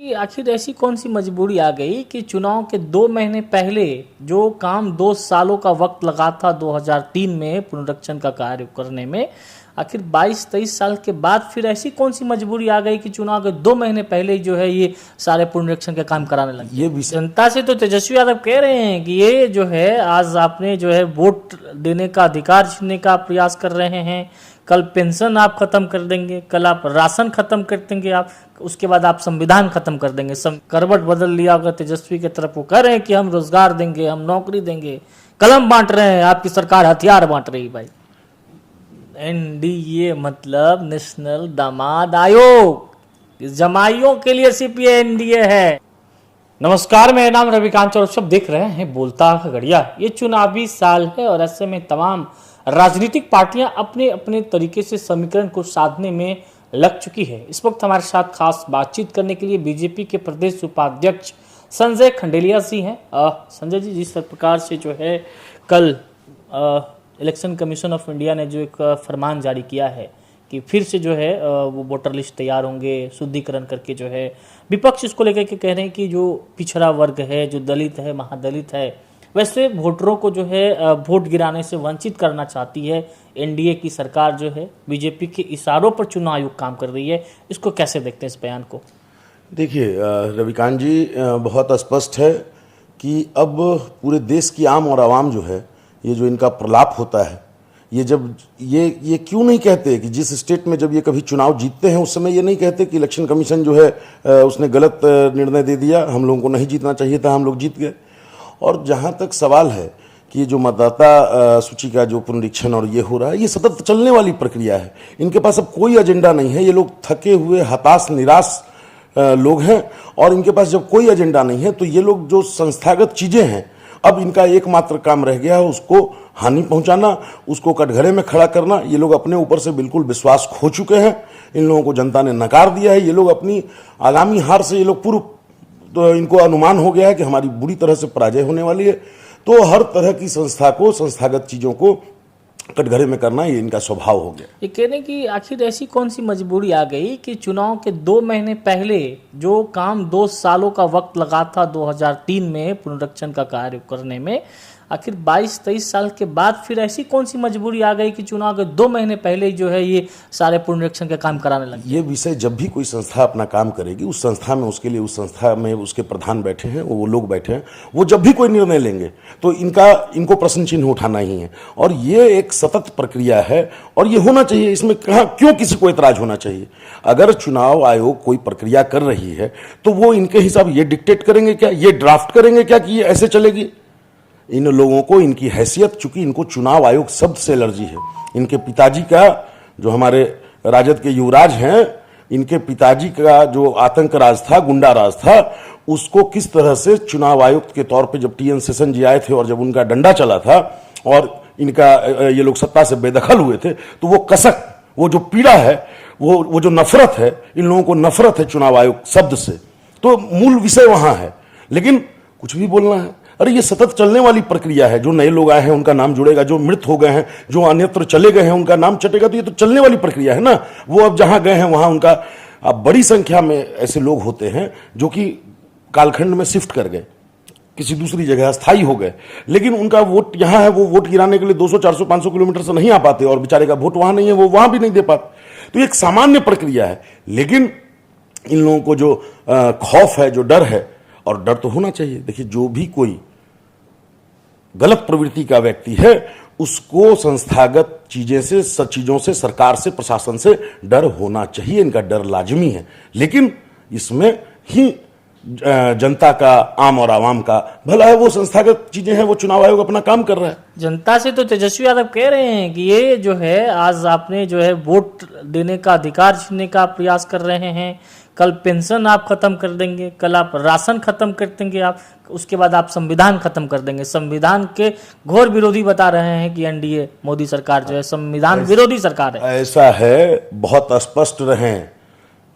कि आखिर ऐसी कौन सी मजबूरी आ गई कि चुनाव के 2 महीने पहले जो काम 2 सालों का वक्त लगा था 2003 में पुनरीक्षण का कार्य करने में, आखिर 22-23 साल के बाद फिर ऐसी कौन सी मजबूरी आ गई कि चुनाव के 2 महीने पहले ही जो है ये सारे पुनरीक्षण के काम कराने लगे। ये जनता से तो तेजस्वी यादव कह रहे हैं कि ये जो है आज आपने जो है वोट देने का अधिकार छीनने का प्रयास कर रहे हैं, कल पेंशन आप खत्म कर देंगे, कल आप राशन खत्म कर देंगे, आप उसके बाद आप संविधान खत्म कर देंगे। करवट बदल लिया होगा तेजस्वी की तरफ, वो कह रहे हैं कि हम रोजगार देंगे, हम नौकरी देंगे, कलम बांट रहे हैं, आपकी सरकार हथियार बांट रही। भाई एनडीए मतलब नेशनल दामाद आयोग, जमाइयों के लिए सिर्फ ये एनडीए है। नमस्कार, मेरा नाम रविकांत और सब देख रहे हैं बोलता खगड़िया। ये चुनावी साल है और ऐसे में तमाम राजनीतिक पार्टियां अपने अपने तरीके से समीकरण को साधने में लग चुकी है। इस वक्त हमारे साथ खास बातचीत करने के लिए बीजेपी के प्रदेश उपाध्यक्ष संजय खंडेलिया जी हैं। संजय जी, जिस प्रकार से जो है कल इलेक्शन कमीशन ऑफ इंडिया ने जो एक फरमान जारी किया है कि फिर से जो है वो वोटर लिस्ट तैयार होंगे, शुद्धिकरण करके जो है विपक्ष इसको लेकर के कह रहे हैं कि जो पिछड़ा वर्ग है, जो दलित है, महादलित है, वैसे वोटरों को जो है वोट गिराने से वंचित करना चाहती है एनडीए की सरकार। जो है बीजेपी के इशारों पर चुनाव आयोग काम कर रही है, इसको कैसे देखते हैं इस बयान को? देखिए रविकांत जी, बहुत स्पष्ट है कि अब पूरे देश की आम और आवाम जो है, ये जो इनका प्रलाप होता है, ये जब ये क्यों नहीं कहते कि जिस स्टेट में जब ये कभी चुनाव जीतते हैं उस समय ये नहीं कहते कि इलेक्शन कमीशन जो है उसने गलत निर्णय दे दिया, हम लोगों को नहीं जीतना चाहिए था, हम लोग जीत गए। और जहाँ तक सवाल है कि ये जो मतदाता सूची का जो पुनरीक्षण और ये हो रहा है, ये सतत चलने वाली प्रक्रिया है। इनके पास अब कोई एजेंडा नहीं है, ये लोग थके हुए, हताश, निराश लोग हैं और इनके पास जब कोई एजेंडा नहीं है तो ये लोग जो संस्थागत चीज़ें हैं, अब इनका एकमात्र काम रह गया है उसको हानि पहुंचाना, उसको कटघरे में खड़ा करना। ये लोग अपने ऊपर से बिल्कुल विश्वास खो चुके हैं, इन लोगों को जनता ने नकार दिया है। ये लोग अपनी आगामी हार से ये लोग पूर्व, तो इनको अनुमान हो गया है कि हमारी बुरी तरह से पराजय होने वाली है, तो हर तरह की संस्था को, संस्थागत चीज़ों को कटघरे में करना ये इनका स्वभाव हो गया। ये कहने की आखिर ऐसी कौन सी मजबूरी आ गई कि चुनाव के 2 महीने पहले जो काम 2 सालों का वक्त लगा था 2003 में पुनरीक्षण का कार्य करने में, आखिर 22-23 साल के बाद फिर ऐसी कौन सी मजबूरी आ गई कि चुनाव के 2 महीने पहले ही जो है ये सारे पुनरीक्षण के काम कराने लगे? ये विषय जब भी कोई संस्था अपना काम करेगी, उस संस्था में उसके लिए, उस संस्था में उसके प्रधान बैठे हैं, वो लोग बैठे हैं, वो जब भी कोई निर्णय लेंगे तो इनको प्रश्न चिन्ह उठाना ही है। और ये एक सतत प्रक्रिया है और ये होना चाहिए। इसमें कहाँ क्यों किसी को एतराज होना चाहिए? अगर चुनाव आयोग कोई प्रक्रिया कर रही है तो वो इनके हिसाब ये डिक्टेट करेंगे क्या, ये ड्राफ्ट करेंगे क्या कि ये ऐसे चलेगी? इन लोगों को इनकी हैसियत, चूंकि इनको चुनाव आयोग शब्द से एलर्जी है। इनके पिताजी का, जो हमारे राजद के युवराज हैं, इनके पिताजी का जो आतंक राज था, गुंडा राज था, उसको किस तरह से चुनाव आयुक्त के तौर पे जब टीएन शेषन जी आए थे और जब उनका डंडा चला था और इनका ये लोग सत्ता से बेदखल हुए थे, तो वो कसक, वो जो पीड़ा है, वो जो नफरत है, इन लोगों को नफरत है चुनाव आयोग शब्द से। तो मूल विषय वहां है, लेकिन कुछ भी बोलना है। अरे ये सतत चलने वाली प्रक्रिया है। जो नए लोग आए हैं उनका नाम जुड़ेगा, जो मृत हो गए हैं, जो अन्यत्र चले गए हैं उनका नाम चटेगा। तो ये तो चलने वाली प्रक्रिया है ना। वो अब जहां गए हैं वहां उनका, अब बड़ी संख्या में ऐसे लोग होते हैं जो कि कालखंड में शिफ्ट कर गए, किसी दूसरी जगह स्थायी हो गए, लेकिन उनका वोट यहाँ है, वो वोट गिराने के लिए 200, 400, 500 किलोमीटर से नहीं आ पाते और बेचारे का वोट वहां नहीं है, वो वहां भी नहीं दे पाते। तो एक सामान्य प्रक्रिया है, लेकिन इन लोगों को जो खौफ है, जो डर है, और डर तो होना चाहिए। देखिए, जो भी कोई गलत प्रवृत्ति का व्यक्ति है उसको संस्थागत चीजों से, सरकार से, प्रशासन से डर होना चाहिए। इनका डर लाजमी है, लेकिन इसमें ही जनता का, आम और आवाम का भला है। वो संस्थागत चीजें हैं, वो चुनाव आयोग अपना काम कर रहा है। जनता से तो तेजस्वी यादव कह रहे हैं कि ये जो है आज आपने जो है वोट देने का अधिकार छीनने का प्रयास कर रहे हैं, कल पेंशन आप खत्म कर देंगे, कल आप राशन खत्म कर देंगे, आप उसके बाद आप संविधान खत्म कर देंगे। संविधान के घोर विरोधी बता रहे हैं कि एनडीए मोदी सरकार जो है संविधान विरोधी सरकार है। ऐसा है, बहुत स्पष्ट रहें।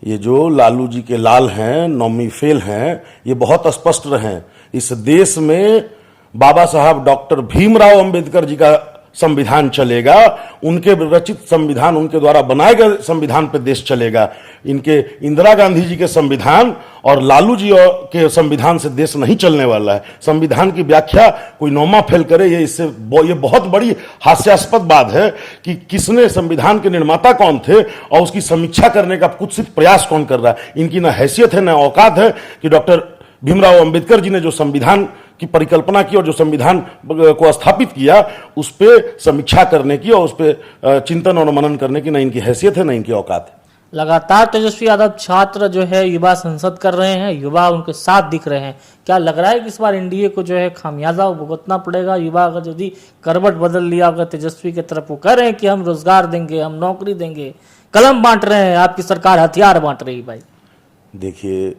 ये जो लालू जी के लाल हैं, नौमी फेल हैं, ये बहुत स्पष्ट रहें। इस देश में बाबा साहब डॉक्टर भीमराव अंबेडकर जी का संविधान चलेगा, उनके रचित संविधान, उनके द्वारा बनाए गए संविधान पे देश चलेगा। इनके इंदिरा गांधी जी के संविधान और लालू जी के संविधान से देश नहीं चलने वाला है। संविधान की व्याख्या कोई नौमा फेल करे, ये बहुत बड़ी हास्यास्पद बात है कि किसने, संविधान के निर्माता कौन थे और उसकी समीक्षा करने का कुत्सित प्रयास कौन कर रहा है। इनकी ना हैसियत है, ना औकात है कि डॉक्टर भीमराव अंबेडकर जी ने जो संविधान की परिकल्पना की और जो संविधान को स्थापित किया, उस पर समीक्षा करने की और उस पर चिंतन और मनन करने की ना इनकी हैसियत है, ना इनकी औकात है। लगातार तेजस्वी यादव छात्र जो है युवा संसद कर रहे हैं, युवा उनके साथ दिख रहे हैं। क्या लग रहा है कि इस बार एनडीए को जो है खामियाजा भुगतना पड़ेगा? युवा अगर यदि करवट बदल लिया अगर तेजस्वी की तरफ, वो कह रहे हैं कि हम रोजगार देंगे, हम नौकरी देंगे, कलम बांट रहे हैं, आपकी सरकार हथियार बांट रही। भाई देखिए,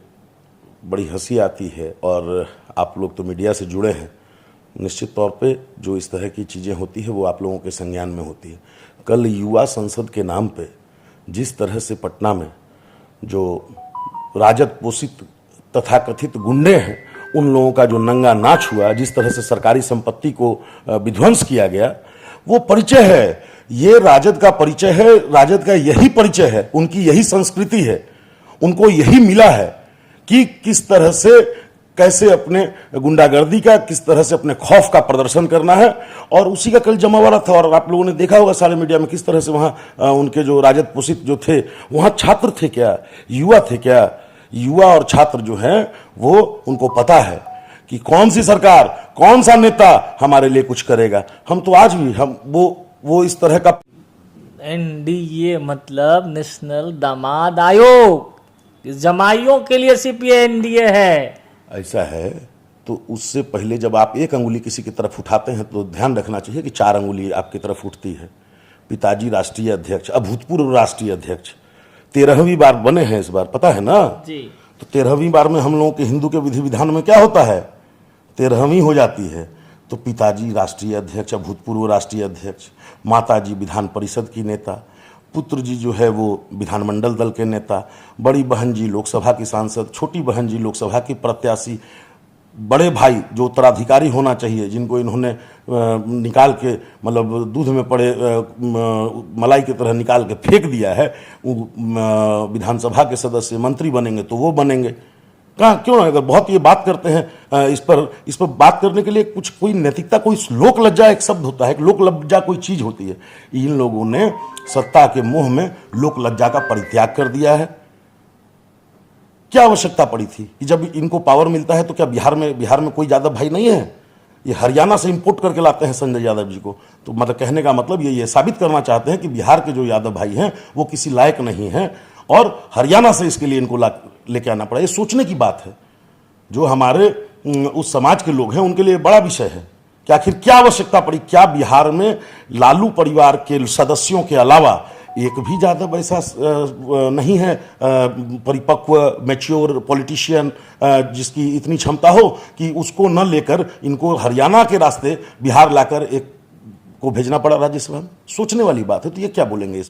बड़ी हंसी आती है, और आप लोग तो मीडिया से जुड़े हैं, निश्चित तौर पे जो इस तरह की चीज़ें होती है वो आप लोगों के संज्ञान में होती है। कल युवा संसद के नाम पे जिस तरह से पटना में जो राजद पोषित तथाकथित गुंडे हैं, उन लोगों का जो नंगा नाच हुआ, जिस तरह से सरकारी संपत्ति को विध्वंस किया गया, वो परिचय है। ये राजद का परिचय है, राजद का यही परिचय है, उनकी यही संस्कृति है। उनको यही मिला है कि किस तरह से, कैसे अपने गुंडागर्दी का, किस तरह से अपने खौफ का प्रदर्शन करना है, और उसी का कल जमावड़ा था। और आप लोगों ने देखा होगा सारे मीडिया में किस तरह से वहाँ उनके जो राजद पोषित जो थे, वहाँ छात्र थे क्या, युवा थे क्या? युवा और छात्र जो हैं वो, उनको पता है कि कौन सी सरकार, कौन सा नेता हमारे लिए कुछ करेगा। हम तो आज भी हम वो इस तरह का एनडीए मतलब नेशनल दामाद आयोग, जमाइयों के लिए सीपीए एनडीए है। ऐसा है तो उससे पहले जब आप एक अंगुली किसी की तरफ उठाते हैं तो ध्यान रखना चाहिए कि 4 अंगुली आपकी तरफ उठती है। पिताजी राष्ट्रीय अध्यक्ष, अभूतपूर्व राष्ट्रीय अध्यक्ष, 13वीं बार बने हैं इस बार, पता है ना जी। तो 13वीं बार में हम लोगों के हिंदू के विधि विधान में क्या होता है, 13वीं हो जाती है। तो पिताजी राष्ट्रीय अध्यक्ष, अभूतपूर्व राष्ट्रीय अध्यक्ष, माताजी विधान परिषद की नेता, पुत्र जी जो है वो विधानमंडल दल के नेता, बड़ी बहन जी लोकसभा की सांसद, छोटी बहन जी लोकसभा की प्रत्याशी, बड़े भाई जो उत्तराधिकारी होना चाहिए, जिनको इन्होंने निकाल के, मतलब दूध में पड़े मलाई की तरह निकाल के फेंक दिया है, विधानसभा के सदस्य, मंत्री बनेंगे तो वो बनेंगे। कहाँ, क्यों? अगर बहुत ये बात करते हैं इस पर बात करने के लिए कुछ, कोई नैतिकता, कोई लोक लज्जा एक शब्द होता है, लोक लज्जा कोई चीज होती है। इन लोगों ने सत्ता के मोह में लोक लज्जा का परित्याग कर दिया है। क्या आवश्यकता पड़ी थी कि जब इनको पावर मिलता है तो क्या बिहार में कोई यादव भाई नहीं है? ये हरियाणा से इंपोर्ट करके लाते हैं संजय यादव जी को। तो मतलब कहने का मतलब ये साबित करना चाहते हैं कि बिहार के जो यादव भाई हैं वो किसी लायक नहीं हैं, और हरियाणा से इसके लिए इनको लेके आना पड़ा। ये सोचने की बात है। जो हमारे उस समाज के लोग हैं उनके लिए बड़ा विषय है कि आखिर क्या आवश्यकता पड़ी, क्या बिहार में लालू परिवार के सदस्यों के अलावा एक भी यादव ऐसा नहीं है परिपक्व मैच्योर पॉलिटिशियन जिसकी इतनी क्षमता हो कि उसको न लेकर इनको हरियाणा के रास्ते बिहार लाकर एक को भेजना पड़ा राज्यसभा में। सोचने वाली बात है। तो ये क्या बोलेंगे?